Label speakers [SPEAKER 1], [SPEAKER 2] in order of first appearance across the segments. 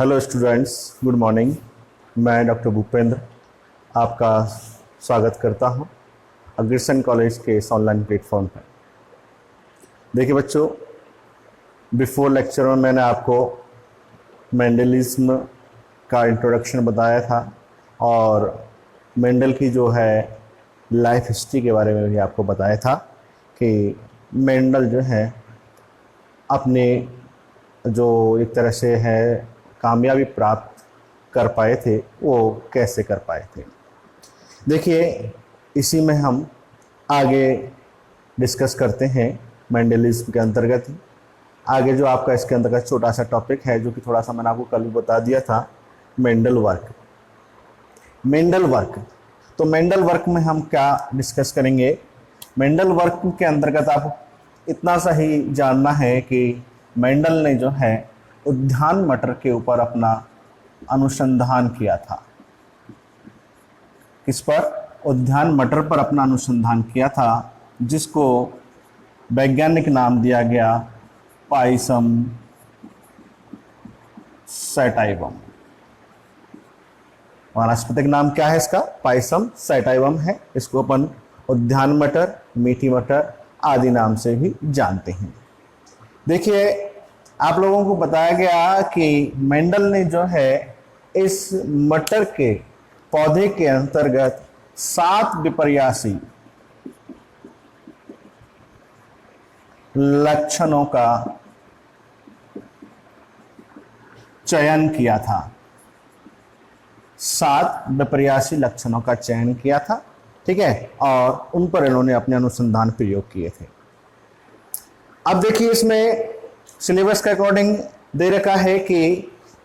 [SPEAKER 1] Hello students, good morning. मैं doctor Bhupendra आपका स्वागत करता हूं अग्रसेन कॉलेज के इस ऑनलाइन प्लेटफॉर्म पर। देखिए बच्चों, बिफोर लेक्चर में मैंने आपको मेंडलिज्म का इंट्रोडक्शन बताया था और मेंडल की जो है लाइफ हिस्ट्री के बारे में भी आपको बताया था कि मेंडल जो है अपने जो एक तरह से है कामयाबी प्राप्त कर पाए थे, वो कैसे कर पाए थे। देखिए, इसी में हम आगे डिस्कस करते हैं मेंडलिज्म के अंतर्गत। आगे जो आपका इसके अंतर्गत छोटा सा टॉपिक है, जो कि थोड़ा सा मैंने आपको कल भी बता दिया था, मेंडल वर्क। तो मेंडल वर्क में हम क्या डिस्कस करेंगे। मेंडल वर्क के अंतर्गत आपको इतना सा ही जानना है कि मेंडल ने जो है उद्यान मटर के ऊपर अपना अनुसंधान किया था। किस पर? उद्यान मटर पर अपना अनुसंधान किया था, जिसको वैज्ञानिक नाम दिया गया पाइसम सैटाइवम। वानस्पतिक नाम क्या है इसका? पाइसम सैटाइवम है। इसको अपन उद्यान मटर, मीठी मटर आदि नाम से भी जानते हैं। देखिए, आप लोगों को बताया गया कि मेंडल ने जो है इस मटर के पौधे के अंतर्गत 7 विपर्यासी लक्षणों का चयन किया था। 7 विपर्यासी लक्षणों का चयन किया था, ठीक है, और उन पर इन्होंने अपने अनुसंधान प्रयोग किए थे। अब देखिए, इसमें सिलेबस के अकॉर्डिंग दे रखा है कि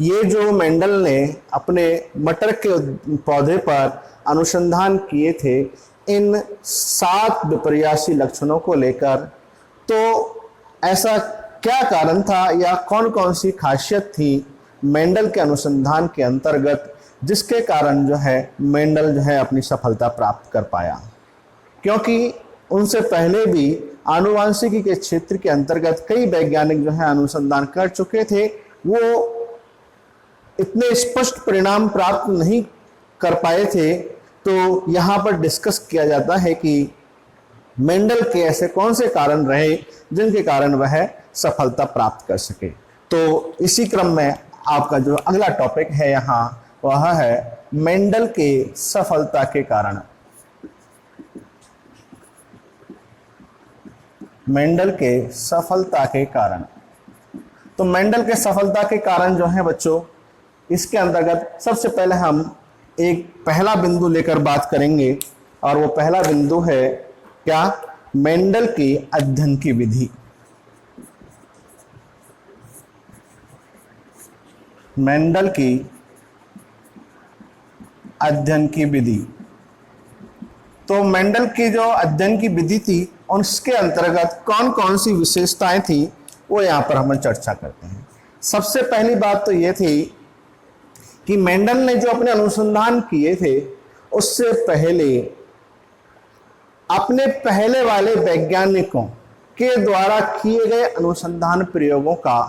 [SPEAKER 1] ये जो मेंडल ने अपने मटर के पौधे पर अनुसंधान किए थे, इन 7 विपर्यासी लक्षणों को लेकर, तो ऐसा क्या कारण था या कौन कौन सी खासियत थी मेंडल के अनुसंधान के अंतर्गत, जिसके कारण जो है मेंडल जो है अपनी सफलता प्राप्त कर पाया। क्योंकि उनसे पहले भी आनुवांशिकी के क्षेत्र के अंतर्गत कई वैज्ञानिक जो है अनुसंधान कर चुके थे, वो इतने स्पष्ट परिणाम प्राप्त नहीं कर पाए थे। तो यहाँ पर डिस्कस किया जाता है कि मेंडल के ऐसे कौन से कारण रहे जिनके कारण वह सफलता प्राप्त कर सके। तो इसी क्रम में आपका जो अगला टॉपिक है यहाँ, वह है मेंडल के सफलता के कारण। मेंडल के सफलता के कारण। तो मेंडल के सफलता के कारण जो है बच्चों, इसके अंतर्गत सबसे पहले हम एक पहला बिंदु लेकर बात करेंगे, और वो पहला बिंदु है क्या? मेंडल की अध्ययन की विधि। मेंडल की अध्ययन की विधि। तो मेंडल की जो अध्ययन की विधि थी, उसके अंतर्गत कौन कौन सी विशेषताएं थी, वो यहाँ पर हम चर्चा करते हैं। सबसे पहली बात तो ये थी कि मेंडल ने जो अपने अनुसंधान किए थे, उससे पहले अपने पहले वाले वैज्ञानिकों के द्वारा किए गए अनुसंधान प्रयोगों का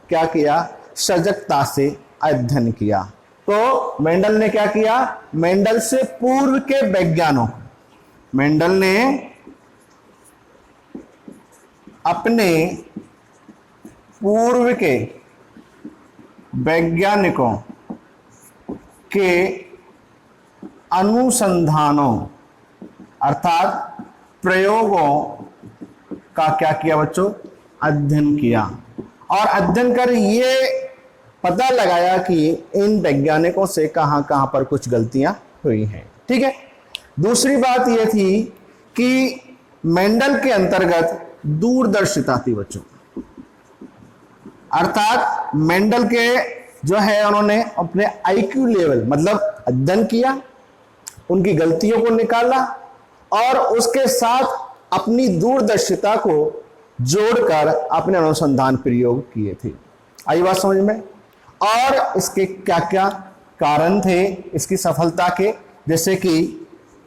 [SPEAKER 1] क्या किया? सजगता से अध्ययन किया। तो मेंडल ने क्या किया? मेंडल से पूर्व के वैज्ञानिकों, मेंडल ने अपने पूर्व के वैज्ञानिकों के अनुसंधानों अर्थात प्रयोगों का क्या किया बच्चों? अध्ययन किया। और अध्ययन कर ये पता लगाया कि इन वैज्ञानिकों से कहां कहां पर कुछ गलतियां हुई हैं, ठीक है। दूसरी बात यह थी कि मेंडल के अंतर्गत दूरदर्शिता थी बच्चों। अर्थात मेंडल के जो है, उन्होंने अपने आईक्यू लेवल, मतलब अध्ययन किया, उनकी गलतियों को निकाला और उसके साथ अपनी दूरदर्शिता को जोड़कर अपने अनुसंधान प्रयोग किए थे। आई बात समझ में? और इसके क्या क्या कारण थे इसकी सफलता के, जैसे कि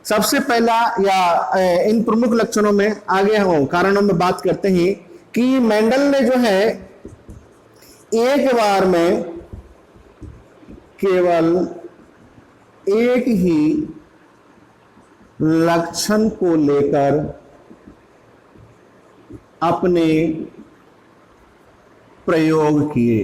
[SPEAKER 1] सबसे पहला या इन प्रमुख लक्षणों में आगे हम कारणों में बात करते हैं कि मेंडल ने जो है एक बार में केवल एक ही लक्षण को लेकर अपने प्रयोग किए।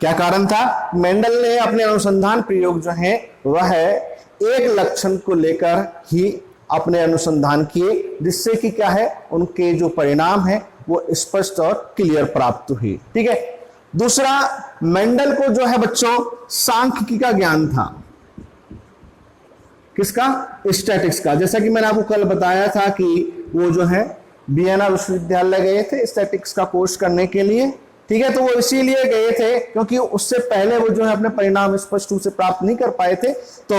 [SPEAKER 1] क्या कारण था? मेंडल ने अपने अनुसंधान प्रयोग जो है वह एक लक्षण को लेकर ही अपने अनुसंधान किए, जिससे कि क्या है, उनके जो परिणाम है वो स्पष्ट और क्लियर प्राप्त हुई। ठीक है। दूसरा, मेंडल को जो है बच्चों सांख्यिकी का ज्ञान था। किसका? स्टैटिक्स का। जैसा कि मैंने आपको कल बताया था कि वो जो है वियना विश्वविद्यालय गए थे स्टैटिक्स का कोर्स करने के लिए। ठीक है। तो वो इसीलिए गए थे क्योंकि उससे पहले वो जो है अपने परिणाम स्पष्ट रूप से प्राप्त नहीं कर पाए थे, तो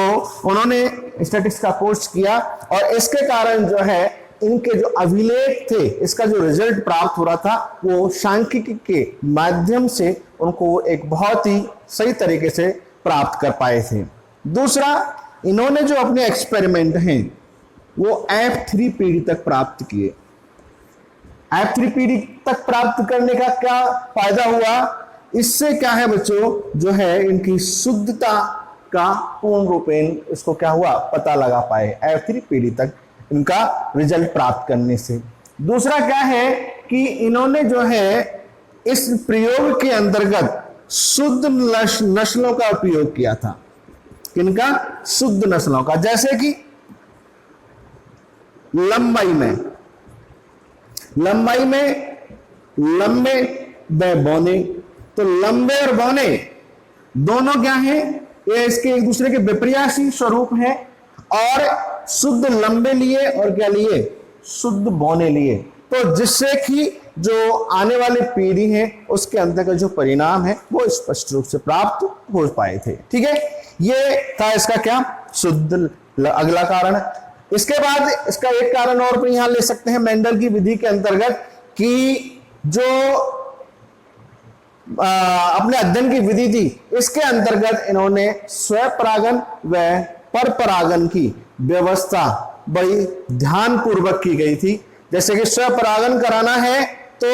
[SPEAKER 1] उन्होंने स्टैटिक्स का कोर्स किया और इसके कारण जो है इनके जो अभिलेख थे, इसका जो रिजल्ट प्राप्त हो रहा था वो सांख्यिकी के माध्यम से उनको एक बहुत ही सही तरीके से प्राप्त कर पाए थे। दूसरा, इन्होंने जो अपने एक्सपेरिमेंट हैं वो F3 पीढ़ी तक प्राप्त किए। F3 पीढ़ी तक प्राप्त करने का क्या फायदा हुआ? इससे क्या है बच्चों, जो है इनकी शुद्धता का पूर्ण रूपेण इसको क्या हुआ, पता लगा पाए F3 पीढ़ी तक इनका रिजल्ट प्राप्त करने से। दूसरा क्या है कि इन्होंने जो है इस प्रयोग के अंतर्गत शुद्ध नस्लों का उपयोग किया था। किनका? शुद्ध नस्लों का। जैसे कि लंबाई में लंबे व बौने, तो लंबे और बौने दोनों क्या है, ये इसके एक दूसरे के विपर्यासी स्वरूप हैं और शुद्ध लंबे लिए और क्या लिए, शुद्ध बौने लिए। तो जिससे कि जो आने वाली पीढ़ी है उसके अंतर्गत जो परिणाम है वो स्पष्ट रूप से प्राप्त हो पाए थे। ठीक है। ये था इसका क्या, शुद्ध अगला कारण। इसके बाद इसका एक कारण और भी यहां ले सकते हैं मेंडल की विधि के अंतर्गत कि जो अपने अध्ययन की विधि थी इसके अंतर्गत इन्होंने स्वपरागन व परपरागन की व्यवस्था बड़ी ध्यान पूर्वक की गई थी। जैसे कि स्वपरागन कराना है तो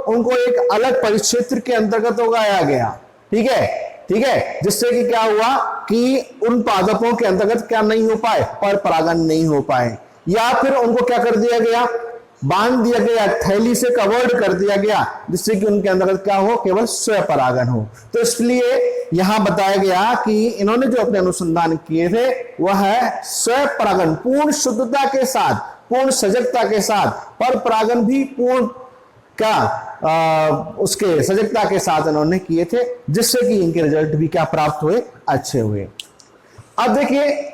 [SPEAKER 1] उनको एक अलग परिक्षेत्र के अंतर्गत उगाया गया। ठीक है, जिससे कि क्या हुआ कि उन पादपों के अंतर्गत क्या नहीं हो पाए, परपरागन नहीं हो पाए, या फिर उनको क्या कर दिया गया, बांध दिया गया, थैली से कवर्ड कर दिया गया, जिससे कि उनके अंतर्गत क्या हो, केवल स्वपरागन हो। तो इसलिए यहां बताया गया कि इन्होंने जो अपने अनुसंधान किए थे वह है स्वपरागन पूर्ण शुद्धता के साथ, पूर्ण सजगता के साथ, परपरागन भी पूर्ण उसके सजगता के साथ इन्होंने किए थे, जिससे कि इनके रिजल्ट भी क्या प्राप्त हुए, अच्छे हुए। अब देखिए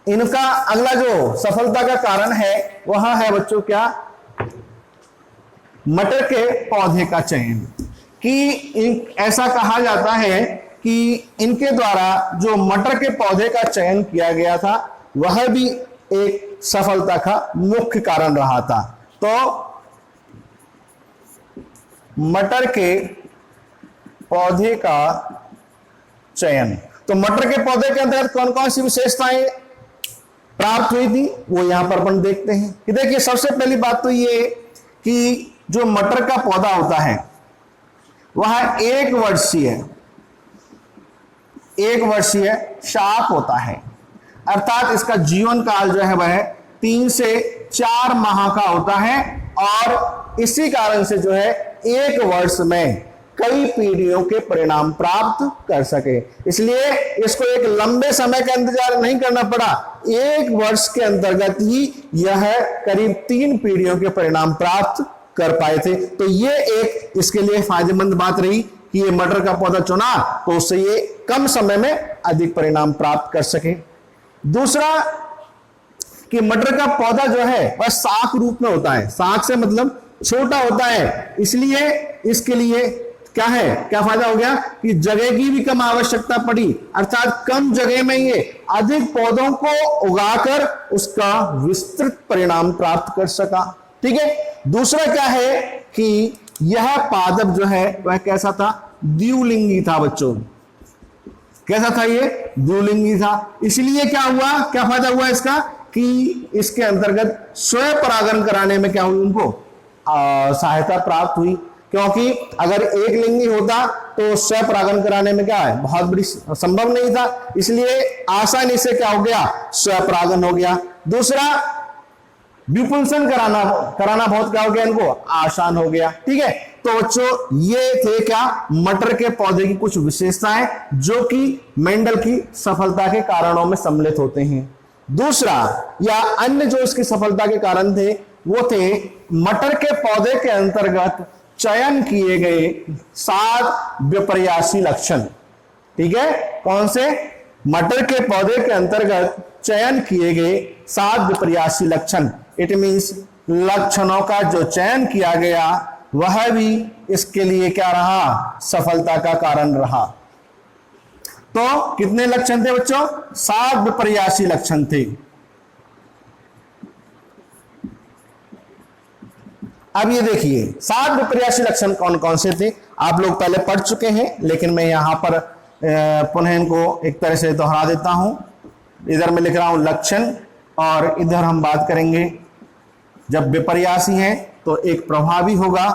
[SPEAKER 1] इनका अगला जो सफलता का कारण है वह है बच्चों क्या, मटर के पौधे का चयन। कि ऐसा कहा जाता है कि इनके द्वारा जो मटर के पौधे का चयन किया गया था वह भी एक सफलता का मुख्य कारण रहा था। तो मटर के पौधे का चयन, तो मटर के पौधे के अंतर्गत कौन कौन सी विशेषताएं प्राप्त हुई थी वो यहां पर अपन देखते हैं। कि देखिए सबसे पहली बात तो ये कि जो मटर का पौधा होता है वह एक वर्षीय शाक होता है, अर्थात इसका जीवन काल जो है वह 3 से 4 माह का होता है और इसी कारण से जो है एक वर्ष में कई पीढ़ियों के परिणाम प्राप्त कर सके। इसलिए इसको एक लंबे समय का इंतजार नहीं करना पड़ा, एक वर्ष के अंतर्गत ही यह करीब 3 पीढ़ियों के परिणाम प्राप्त कर पाए थे। तो ये एक इसके लिए फायदेमंद बात रही कि ये मटर का पौधा चुना तो उससे ये कम समय में अधिक परिणाम प्राप्त कर सके। दूसरा कि मटर का पौधा जो है वह शाक रूप में होता है, शाक से मतलब छोटा होता है, इसलिए इसके लिए क्या है, क्या फायदा हो गया कि जगह की भी कम आवश्यकता पड़ी, अर्थात कम जगह में ये अधिक पौधों को उगाकर उसका विस्तृत परिणाम प्राप्त कर सका। ठीक है। दूसरा क्या है कि यह पादप जो है वह कैसा था, द्विलिंगी था बच्चों। कैसा था ये, द्विलिंगी था। इसलिए क्या हुआ, क्या फायदा हुआ इसका कि इसके अंतर्गत स्वपरागन कराने में क्या हुई, उनको सहायता प्राप्त हुई। क्योंकि अगर एक लिंगी होता तो स्वपरागन कराने में क्या है, बहुत बड़ी संभव नहीं था, इसलिए आसानी से क्या हो गया, स्वपरागन हो गया। दूसरा, विपुंसन कराना बहुत क्या हो गया, इनको आसान हो गया। ठीक है, तो बच्चों ये थे क्या, मटर के पौधे की कुछ विशेषताएं जो कि मेंडल की सफलता के कारणों में सम्मिलित होते हैं। दूसरा या अन्य जो इसकी सफलता के कारण थे वो थे मटर के पौधे के अंतर्गत चयन किए गए 7 विपर्यासी लक्षण। ठीक है, कौन से, मटर के पौधे के अंतर्गत चयन किए गए 7 विपर्यासी लक्षण। इट मींस लक्षणों का जो चयन किया गया वह भी इसके लिए क्या रहा, सफलता का कारण रहा। तो कितने लक्षण थे बच्चों, 7 विपर्यासी लक्षण थे। अब ये देखिए 7 विपर्यासी लक्षण कौन कौन से थे, आप लोग पहले पढ़ चुके हैं, लेकिन मैं यहां पर पुनः इनको एक तरह से दोहरा देता हूं। इधर मैं लिख रहा हूं लक्षण और इधर हम बात करेंगे, जब विपर्यासी हैं तो एक प्रभावी होगा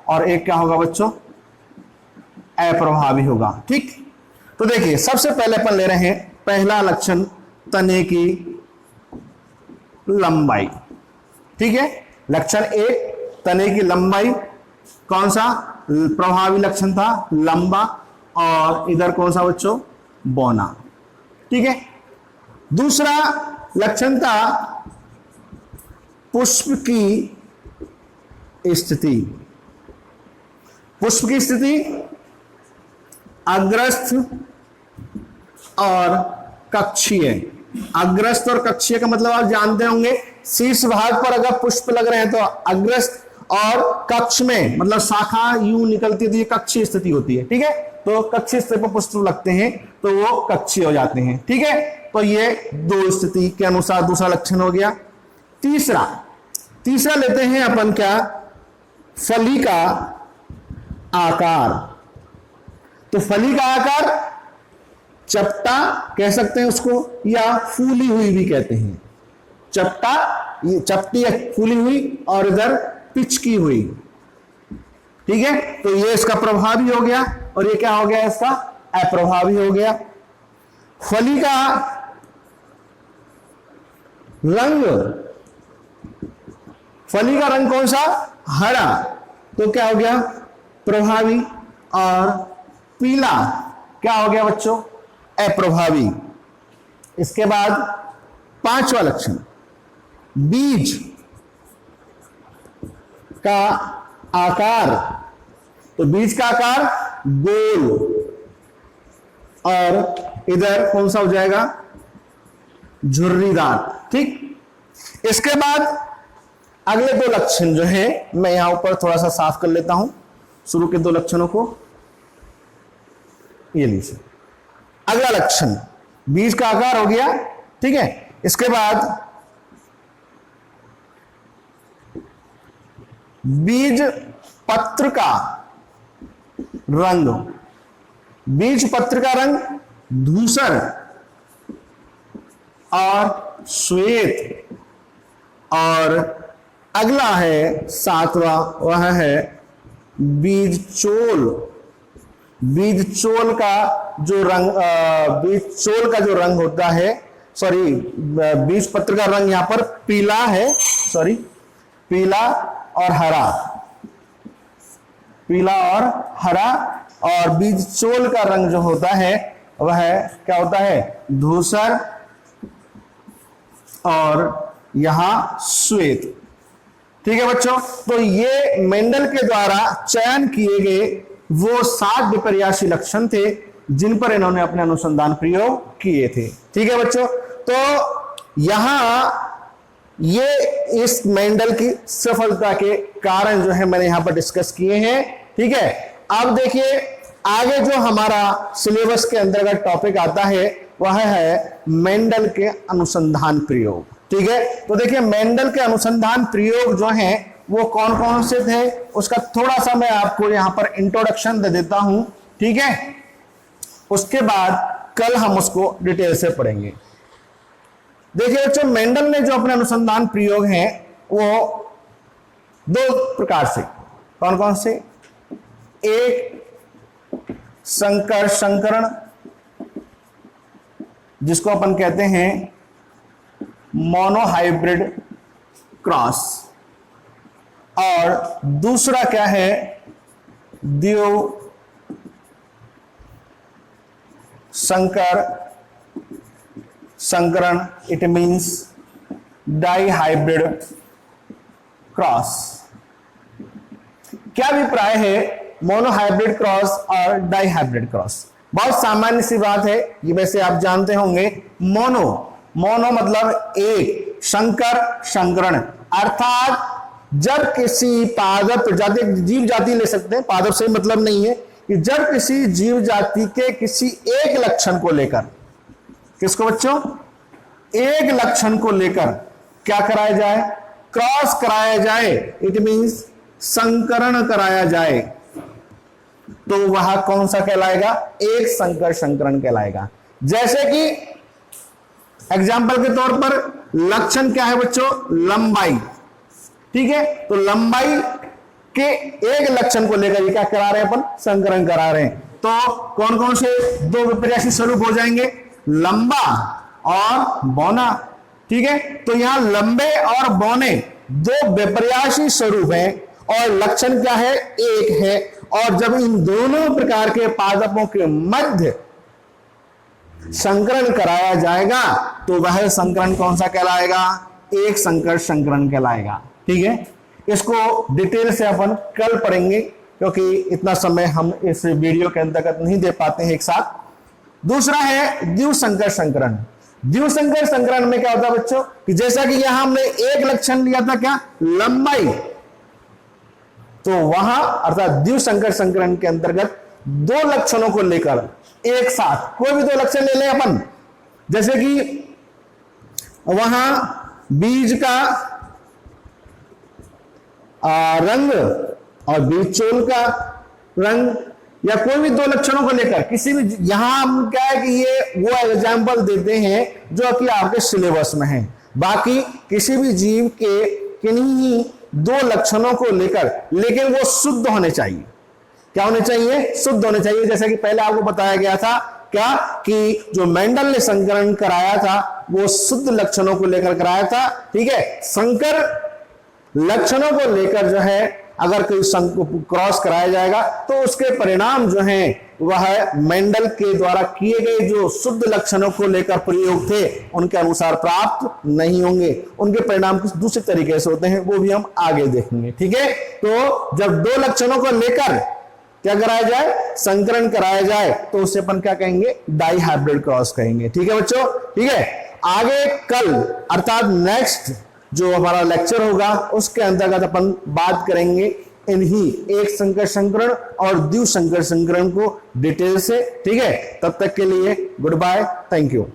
[SPEAKER 1] और एक क्या होगा बच्चों, अप्रभावी होगा। ठीक, तो देखिए सबसे पहले अपन ले रहे हैं पहला लक्षण, तने की लंबाई। ठीक है, लक्षण 1 तने की लंबाई, कौन सा प्रभावी लक्षण था, लंबा, और इधर कौन सा बच्चों, बौना। ठीक है, दूसरा लक्षण था पुष्प की स्थिति। पुष्प की स्थिति अग्रस्थ और कक्षीय। अग्रस्थ और कक्षीय का मतलब आप जानते होंगे, शीर्ष भाग पर अगर पुष्प लग रहे हैं तो अग्रस्थ, और कक्ष में मतलब शाखा यूं निकलती है तो ये कक्षीय स्थिति होती है। ठीक है, तो कक्षीय स्थिति पर पुष्प लगते हैं तो वो कक्षीय हो जाते हैं। ठीक है, तो ये 2 स्थिति के अनुसार दूसरा लक्षण हो गया। तीसरा लेते हैं अपन क्या, फली का आकार। तो फली का आकार चपटा कह सकते हैं उसको, या फूली हुई भी कहते हैं। चपटा, ये चपटी फूली हुई, और इधर पिचकी हुई। ठीक है, तो ये इसका प्रभावी हो गया और ये क्या हो गया, इसका अप्रभावी हो गया। फली का रंग, फली का रंग कौन सा, हरा, तो क्या हो गया, प्रभावी, और पीला क्या हो गया बच्चों, अप्रभावी। इसके बाद 5वां लक्षण, बीज का आकार। तो बीज का आकार गोल, और इधर कौन सा हो जाएगा, झुर्रीदार। ठीक, इसके बाद अगले 2 लक्षण जो है मैं यहां ऊपर थोड़ा सा साफ कर लेता हूं, शुरू के 2 लक्षणों को। ये लीजिए, अगला लक्षण बीज का आकार हो गया। ठीक है, इसके बाद बीज पत्र का रंग। बीज पत्र का रंग धूसर और श्वेत, और अगला है 7वां, वह है बीज चोल। बीज चोल का जो रंग, बीज चोल का जो रंग होता है, सॉरी, बीज पत्र का रंग यहां पर पीला है, सॉरी, पीला और हरा, पीला और हरा, और बीज चोल का रंग जो होता है वह क्या होता है, धूसर और यहां श्वेत। ठीक है बच्चों, तो ये मेंडल के द्वारा चयन किए गए वो 7 विपर्यासी लक्षण थे जिन पर इन्होंने अपने अनुसंधान प्रयोग किए थे। ठीक है बच्चों, तो यहां ये इस मेंडल की सफलता के कारण जो है मैंने यहां पर डिस्कस किए हैं। ठीक है, अब देखिए आगे जो हमारा सिलेबस के अंतर्गत टॉपिक आता है वह है मेंडल के अनुसंधान प्रयोग। ठीक है, तो देखिए मेंडल के अनुसंधान प्रयोग जो हैं वो कौन कौन से थे उसका थोड़ा सा मैं आपको यहां पर इंट्रोडक्शन दे देता हूं। ठीक है, उसके बाद कल हम उसको डिटेल से पढ़ेंगे। देखिए बच्चों, मेंडल ने जो अपने अनुसंधान प्रयोग हैं वो 2 प्रकार से, कौन कौन से, एक संकर संकरण जिसको अपन कहते हैं मोनोहाइब्रिड क्रॉस, और दूसरा क्या है, द्विसंकर संकरण, इट मींस डाइहाइब्रिड क्रॉस। क्या अभिप्राय है मोनोहाइब्रिड क्रॉस और डाइहाइब्रिड क्रॉस? बहुत सामान्य सी बात है, ये वैसे आप जानते होंगे। मोनो मतलब एक, संकर संकरण अर्थात जब किसी पादप प्रजाति, जीव जाति ले सकते हैं, पादप से मतलब नहीं है, कि जब किसी जीव जाति के किसी एक लक्षण को लेकर, किसको बच्चों, एक लक्षण को लेकर क्या कराया जाए, क्रॉस कराया जाए, इट मींस संकरण कराया जाए, तो वह कौन सा कहलाएगा, एक संकर संकरण कहलाएगा। जैसे कि एग्जाम्पल के तौर पर लक्षण क्या है बच्चों, लंबाई, ठीक है, तो लंबाई के एक लक्षण को लेकर ये क्या करा रहे हैं, अपन संकरण करा रहे हैं। तो कौन कौन से दो विपर्यासी स्वरूप हो जाएंगे, लंबा और बौना, ठीक है। तो यहां लंबे और बौने दो विपर्यासी स्वरूप हैं और लक्षण क्या है, एक है। और जब इन दोनों प्रकार के पादपों के मध्य संकरण कराया जाएगा तो वह संकरण कौन सा कहलाएगा, एक संकर संकरण कहलाएगा, ठीक है। इसको डिटेल से अपन कल पढ़ेंगे क्योंकि इतना समय हम इस वीडियो के अंतर्गत नहीं दे पाते हैं एक साथ। दूसरा है द्विसंकर संकरण। द्विसंकर संकरण में क्या होता है बच्चों, कि जैसा कि यहां हमने एक लक्षण लिया था, क्या, लंबाई, तो वहां अर्थात द्विसंकर संकरण के अंतर्गत दो लक्षणों को लेकर एक साथ कोई भी दो लक्षण ले लें अपन, जैसे कि वहां बीज का रंग और बीज चोल का रंग, या कोई भी दो लक्षणों को लेकर किसी भी, यहां हम क्या है कि ये वो एग्जाम्पल देते हैं जो कि आपके सिलेबस में है। बाकी किसी भी जीव के किन्हीं ही दो लक्षणों को लेकर, लेकिन वो शुद्ध होने चाहिए। क्या होने चाहिए, शुद्ध होने चाहिए। जैसा कि पहले आपको बताया गया था क्या, कि जो मेंडल ने संकरण कराया था वो शुद्ध लक्षणों को लेकर कराया था, ठीक है। संकर लक्षणों को लेकर जो है अगर कोई क्रॉस कराया जाएगा तो उसके परिणाम जो हैं वह मेंडल के द्वारा किए गए जो शुद्ध लक्षणों को लेकर प्रयोग थे उनके अनुसार प्राप्त नहीं होंगे, उनके परिणाम कुछ दूसरे तरीके से होते हैं, वो भी हम आगे देखेंगे, ठीक है। तो जब दो लक्षणों को लेकर क्या कराया जाए, संकरण कराया जाए, तो उसे अपन क्या कहेंगे, डाइहाइब्रिड क्रॉस कहेंगे, ठीक है बच्चों, ठीक है। आगे कल अर्थात नेक्स्ट जो हमारा लेक्चर होगा उसके अंतर्गत अपन बात करेंगे इन्हीं एक संकर संकरण और द्विसंकर संकरण को डिटेल से, ठीक है। तब तक के लिए गुड बाय, थैंक यू।